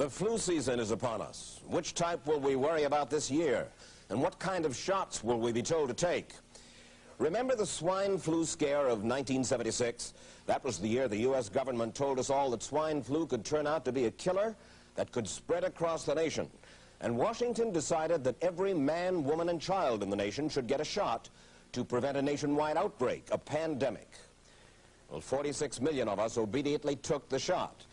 The flu season is upon us. Which type will we worry about this year? And what kind of shots will we be told to take? Remember the swine flu scare of 1976? That was the year the U.S. government told us all that swine flu could turn out to be a killer that could spread across the nation. And Washington decided that every man, woman, and child in the nation should get a shot to prevent a nationwide outbreak, a pandemic. Well, 46 million of us obediently took the shot.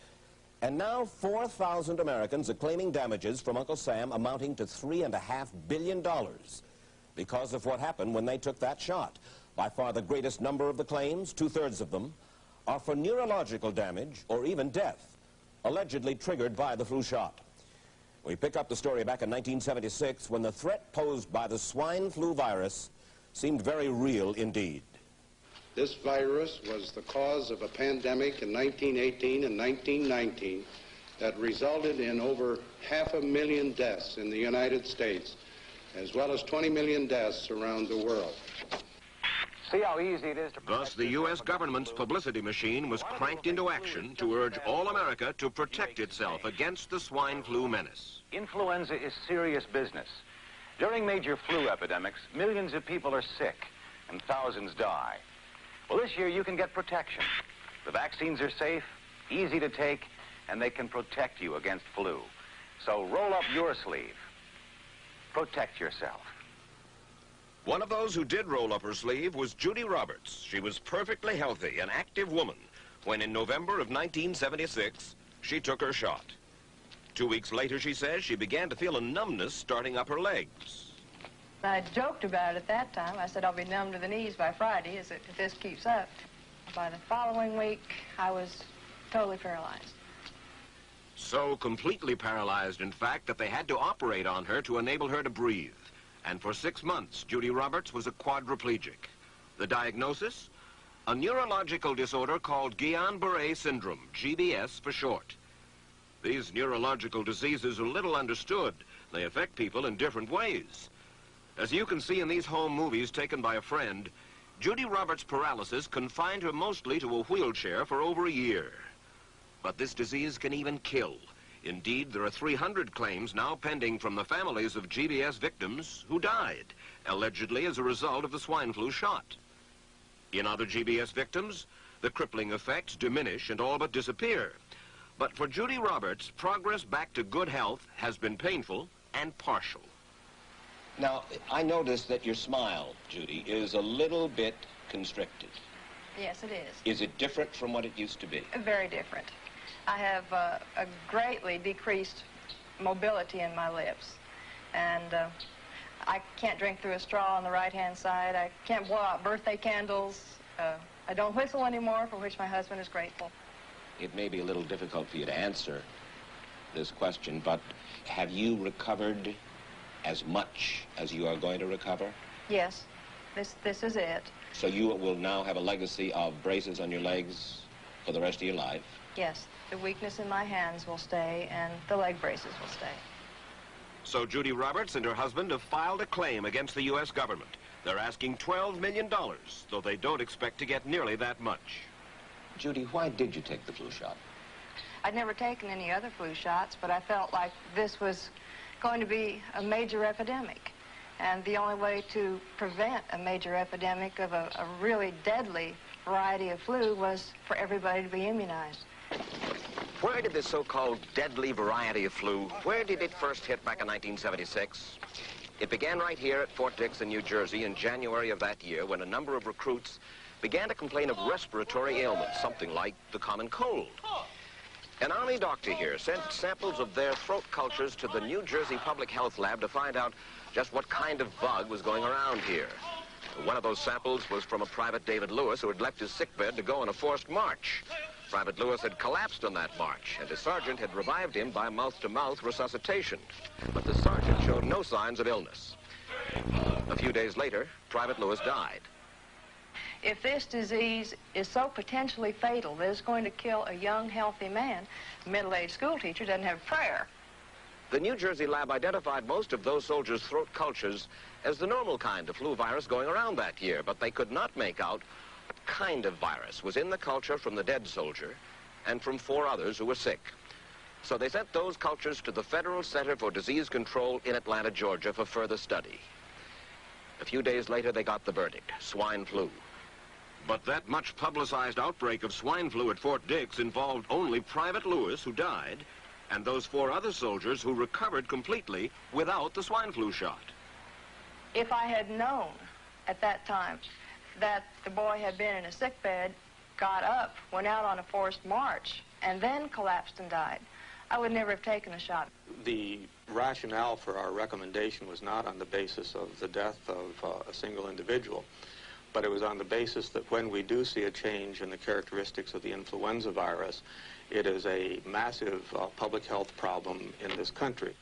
And now 4,000 Americans are claiming damages from Uncle Sam amounting to $3.5 billion because of what happened when they took that shot. By far the greatest number of the claims, 2/3 of them, are for neurological damage or even death, allegedly triggered by the flu shot. We pick up the story back in 1976 when the threat posed by the swine flu virus seemed very real indeed. This virus was the cause of a pandemic in 1918 and 1919 that resulted in over 500,000 deaths in the United States, as well as 20 million deaths around the world. See how easy it is to Thus, the U.S. government's publicity machine was cranked into action to urge all America to protect itself against the swine flu menace. Influenza is serious business. During major flu epidemics, millions of people are sick and thousands die. Well, this year you can get protection. The vaccines are safe, easy to take, and they can protect you against flu. So roll up your sleeve. Protect yourself. One of those who did roll up her sleeve was Judy Roberts. She was perfectly healthy, an active woman, when in November of 1976, she took her shot. 2 weeks later, she says, she began to feel a numbness starting up her legs. I joked about it at that time. I said I'll be numb to the knees by Friday if this keeps up. By the following week, I was totally paralyzed. So completely paralyzed, in fact, that they had to operate on her to enable her to breathe. And for 6 months, Judy Roberts was a quadriplegic. The diagnosis? A neurological disorder called Guillain-Barré syndrome, GBS for short. These neurological diseases are little understood. They affect people in different ways. As you can see in these home movies taken by a friend, Judy Roberts' paralysis confined her mostly to a wheelchair for over a year. But this disease can even kill. Indeed, there are 300 claims now pending from the families of GBS victims who died, allegedly as a result of the swine flu shot. In other GBS victims, the crippling effects diminish and all but disappear. But for Judy Roberts, progress back to good health has been painful and partial. Now, I noticed that your smile, Judy, is a little bit constricted. Yes, it is. Is it different from what it used to be? Very different. I have a greatly decreased mobility in my lips. And I can't drink through a straw on the right-hand side. I can't blow out birthday candles. I don't whistle anymore, for which my husband is grateful. It may be a little difficult for you to answer this question, but have you recovered as much as you are going to recover? Yes, this is it. So you will now have a legacy of braces on your legs for the rest of your life? Yes, the weakness in my hands will stay and the leg braces will stay. So Judy Roberts and her husband have filed a claim against the U.S. government. They're asking $12 million, though they don't expect to get nearly that much. Judy, why did you take the flu shot? I'd never taken any other flu shots, but I felt like this was going to be a major epidemic. And the only way to prevent a major epidemic of a really deadly variety of flu was for everybody to be immunized. Where did this so-called deadly variety of flu, where did it first hit back in 1976? It began right here at Fort Dix in New Jersey in January of that year when a number of recruits began to complain of respiratory ailments, something like the common cold. An Army doctor here sent samples of their throat cultures to the New Jersey Public Health Lab to find out just what kind of bug was going around here. One of those samples was from a Private David Lewis who had left his sickbed to go on a forced march. Private Lewis had collapsed on that march, and his sergeant had revived him by mouth-to-mouth resuscitation. But the sergeant showed no signs of illness. A few days later, Private Lewis died. If this disease is so potentially fatal that it's going to kill a young, healthy man, a middle-aged school teacher doesn't have prayer. The New Jersey lab identified most of those soldiers' throat cultures as the normal kind of flu virus going around that year, but they could not make out what kind of virus was in the culture from the dead soldier and from 4 others who were sick. So they sent those cultures to the Federal Center for Disease Control in Atlanta, Georgia for further study. A few days later, they got the verdict: swine flu. But that much publicized outbreak of swine flu at Fort Dix involved only Private Lewis, who died, and those 4 other soldiers who recovered completely without the swine flu shot. If I had known at that time that the boy had been in a sick bed, got up, went out on a forced march, and then collapsed and died, I would never have taken the shot. The rationale for our recommendation was not on the basis of the death of a single individual, but it was on the basis that when we do see a change in the characteristics of the influenza virus, it is a massive public health problem in this country.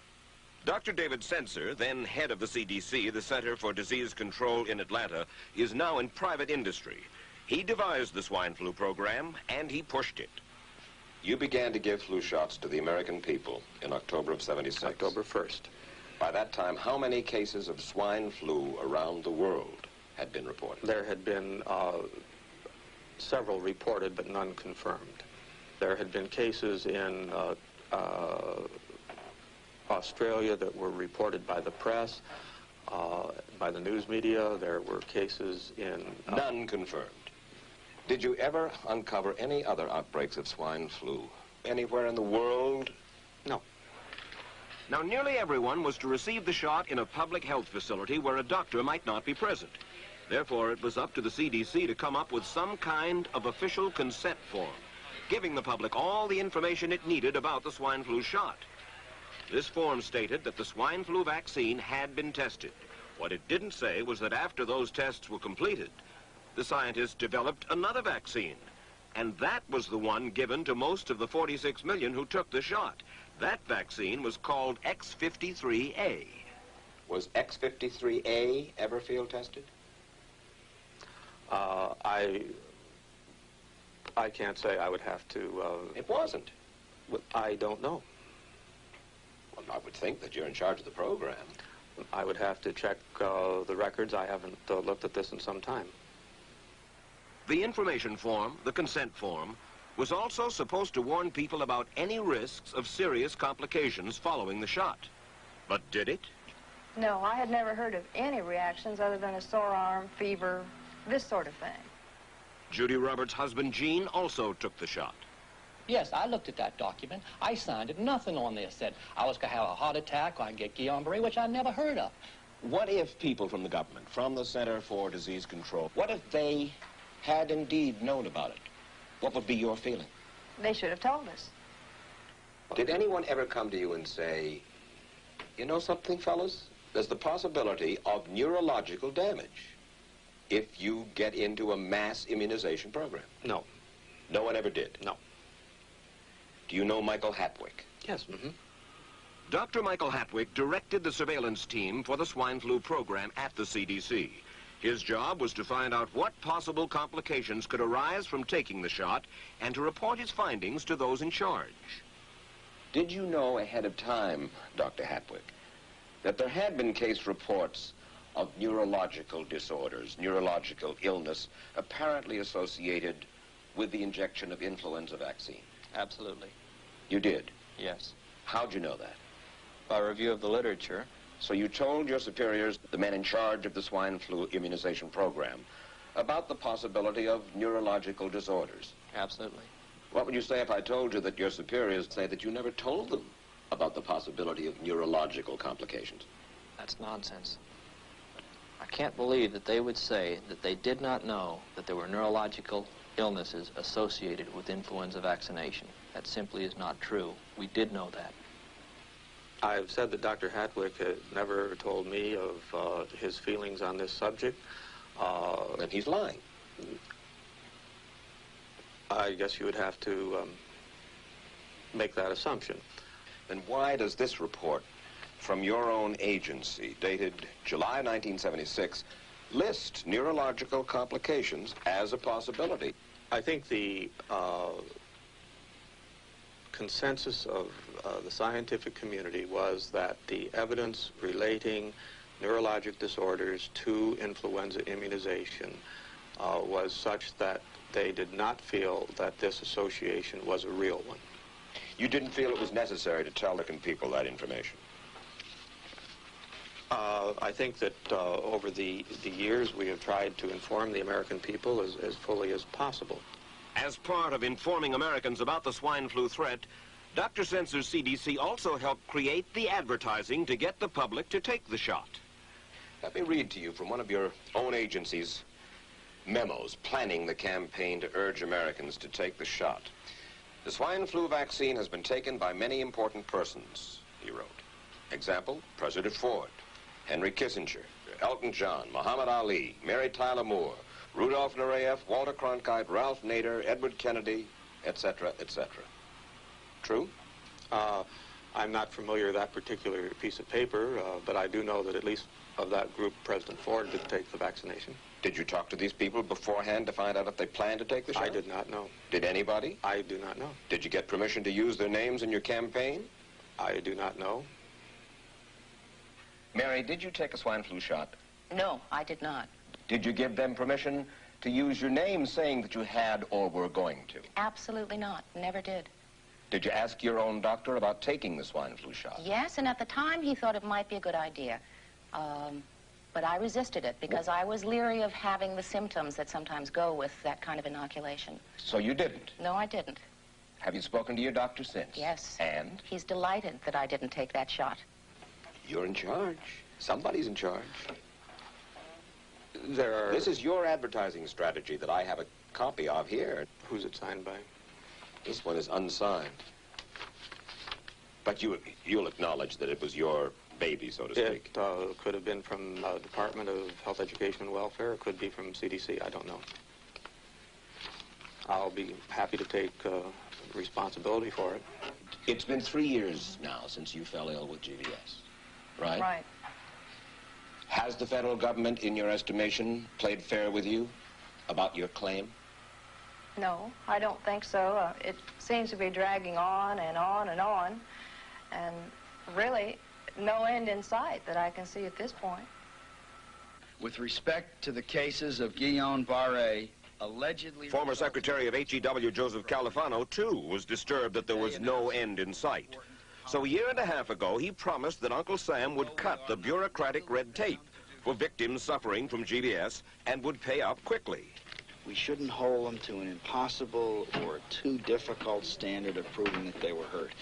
Dr. David Senser, then head of the CDC, the Center for Disease Control in Atlanta, is now in private industry. He devised the swine flu program, and he pushed it. You began to give flu shots to the American people in October of '76. October 1st. By that time, how many cases of swine flu around the world had been reported? There had been several reported, but none confirmed. There had been cases in Australia that were reported by the press, by the news media. There were cases in... None confirmed. Did you ever uncover any other outbreaks of swine flu anywhere in the world? No. Now, nearly everyone was to receive the shot in a public health facility where a doctor might not be present. Therefore, it was up to the CDC to come up with some kind of official consent form, giving the public all the information it needed about the swine flu shot. This form stated that the swine flu vaccine had been tested. What it didn't say was that after those tests were completed, the scientists developed another vaccine, and that was the one given to most of the 46 million who took the shot. That vaccine was called X53A. Was X53A ever field tested? I can't say. I would have to... It wasn't. I don't know. Well, I would think that you're in charge of the program. I would have to check the records. I haven't looked at this in some time. The information form, the consent form, was also supposed to warn people about any risks of serious complications following the shot. But did it? No, I had never heard of any reactions other than a sore arm, fever, this sort of thing. Judy Roberts' husband, Gene, also took the shot. Yes, I looked at that document. I signed it. Nothing on there said I was going to have a heart attack or I'd get Guillain-Barré, which I never heard of. What if people from the government, from the Center for Disease Control, what if they had indeed known about it? What would be your feeling? They should have told us. Did anyone ever come to you and say, you know something, fellas? There's the possibility of neurological damage if you get into a mass immunization program? No. No one ever did? No. Do you know Michael Hatwick? Yes. Mm-hmm. Dr. Michael Hatwick directed the surveillance team for the swine flu program at the CDC. His job was to find out what possible complications could arise from taking the shot and to report his findings to those in charge. Did you know ahead of time, Dr. Hatwick, that there had been case reports of neurological disorders, neurological illness, apparently associated with the injection of influenza vaccine? Absolutely. You did? Yes. How'd you know that? By review of the literature. So you told your superiors, the men in charge of the swine flu immunization program, about the possibility of neurological disorders? Absolutely. What would you say if I told you that your superiors say that you never told them about the possibility of neurological complications? That's nonsense. I can't believe that they would say that they did not know that there were neurological illnesses associated with influenza vaccination. That simply is not true. We did know that. I've said that Dr. Hatwick had never told me of his feelings on this subject. Then he's lying. I guess you would have to make that assumption. Then why does this report from your own agency, dated July 1976, list neurological complications as a possibility? I think the consensus of the scientific community was that the evidence relating neurologic disorders to influenza immunization was such that they did not feel that this association was a real one. You didn't feel it was necessary to tell the people that information? I think that over the years we have tried to inform the American people as fully as possible. As part of informing Americans about the swine flu threat, Dr. Sensor's CDC also helped create the advertising to get the public to take the shot. Let me read to you from one of your own agency's memos planning the campaign to urge Americans to take the shot. The swine flu vaccine has been taken by many important persons, he wrote. Example, President Ford, Henry Kissinger, Elton John, Muhammad Ali, Mary Tyler Moore, Rudolph Nureyev, Walter Cronkite, Ralph Nader, Edward Kennedy, etc., etc. True? I'm not familiar with that particular piece of paper, but I do know that at least of that group, President Ford did take the vaccination. Did you talk to these people beforehand to find out if they planned to take the shot? I did not know. Did anybody? I do not know. Did you get permission to use their names in your campaign? I do not know. Mary, did you take a swine flu shot? No, I did not. Did you give them permission to use your name saying that you had or were going to? Absolutely not. Never did. Did you ask your own doctor about taking the swine flu shot? Yes, and at the time he thought it might be a good idea. But I resisted it because I was leery of having the symptoms that sometimes go with that kind of inoculation. So you didn't? No, I didn't. Have you spoken to your doctor since? Yes. And? He's delighted that I didn't take that shot. You're in charge. Somebody's in charge. This is your advertising strategy that I have a copy of here. Who's it signed by? This one is unsigned. But you'll acknowledge that it was your baby, so to speak. It could have been from the Department of Health, Education, and Welfare. It could be from CDC. I don't know. I'll be happy to take responsibility for it. It's been 3 years now since you fell ill with GBS, right? Right. Has the federal government, in your estimation, played fair with you about your claim? No, I don't think so. It seems to be dragging on and on and on, and really no end in sight that I can see at this point. With respect to the cases of Guillain-Barré, allegedly... Former Secretary of HEW Joseph Califano, too, was disturbed that there was no end in sight. So a year and a half ago, he promised that Uncle Sam would cut the bureaucratic red tape for victims suffering from GBS and would pay up quickly. We shouldn't hold them to an impossible or too difficult standard of proving that they were hurt.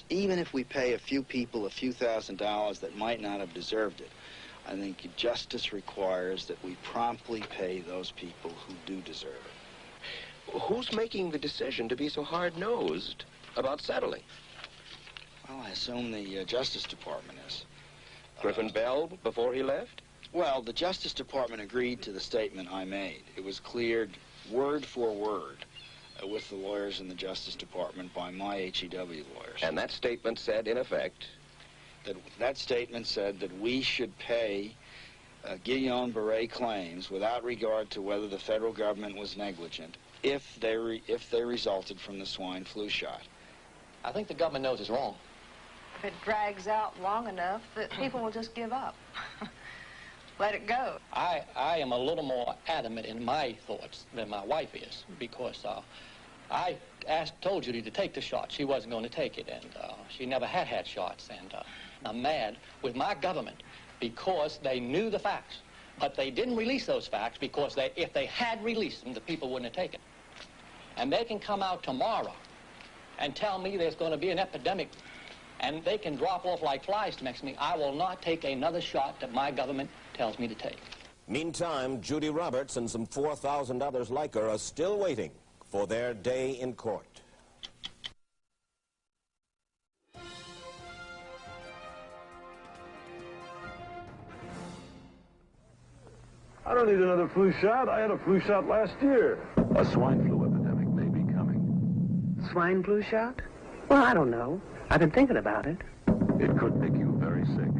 Even if we pay a few people a few $1,000s that might not have deserved it, I think justice requires that we promptly pay those people who do deserve it. Who's making the decision to be so hard-nosed about settling? Well, I assume the Justice Department is. Griffin Bell before he left? Well, the Justice Department agreed to the statement I made. It was cleared word for word with the lawyers in the Justice Department by my HEW lawyers. And that statement said, in effect? That statement said that we should pay Guillain-Barré claims without regard to whether the federal government was negligent if they resulted from the swine flu shot. I think the government knows it's wrong. If it drags out long enough, that people will just give up. Let it go. I am a little more adamant in my thoughts than my wife is, because I told Judy to take the shot. She wasn't going to take it, and she never had shots. And I'm mad with my government because they knew the facts, but they didn't release those facts because if they had released them, the people wouldn't have taken. And they can come out tomorrow and tell me there's going to be an epidemic, and they can drop off like flies next to me. I will not take another shot that my government tells me to take. Meantime, Judy Roberts and some 4,000 others like her are still waiting for their day in court. I don't need another flu shot. I had a flu shot last year. A swine flu epidemic may be coming. Swine flu shot? Well, I don't know. I've been thinking about it. It could make you very sick.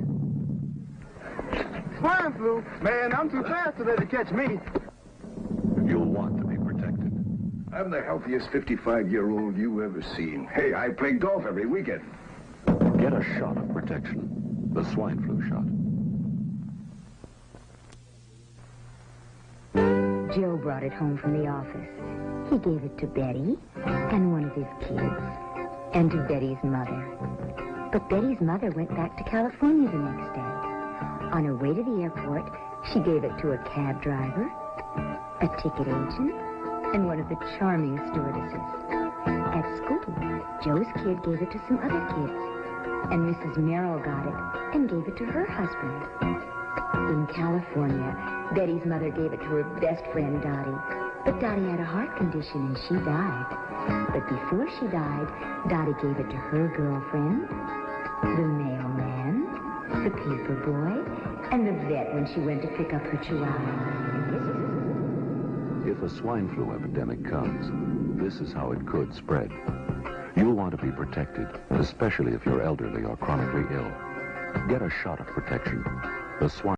Swine flu? Man, I'm too fast today to catch me. You'll want to be protected. I'm the healthiest 55-year-old you ever seen. Hey, I play golf every weekend. Get a shot of protection. The swine flu shot. Joe brought it home from the office. He gave it to Betty and one of his kids. and to Betty's mother. But Betty's mother went back to California the next day. On her way to the airport, she gave it to a cab driver, a ticket agent, and one of the charming stewardesses. At school, Joe's kid gave it to some other kids, and Mrs. Merrill got it and gave it to her husband. In California, Betty's mother gave it to her best friend, Dottie. But Dottie had a heart condition and she died. But before she died, Dottie gave it to her girlfriend, the mailman, the paper boy, and the vet when she went to pick up her chihuahua. If a swine flu epidemic comes, this is how it could spread. You'll want to be protected, especially if you're elderly or chronically ill. Get a shot of protection. The swine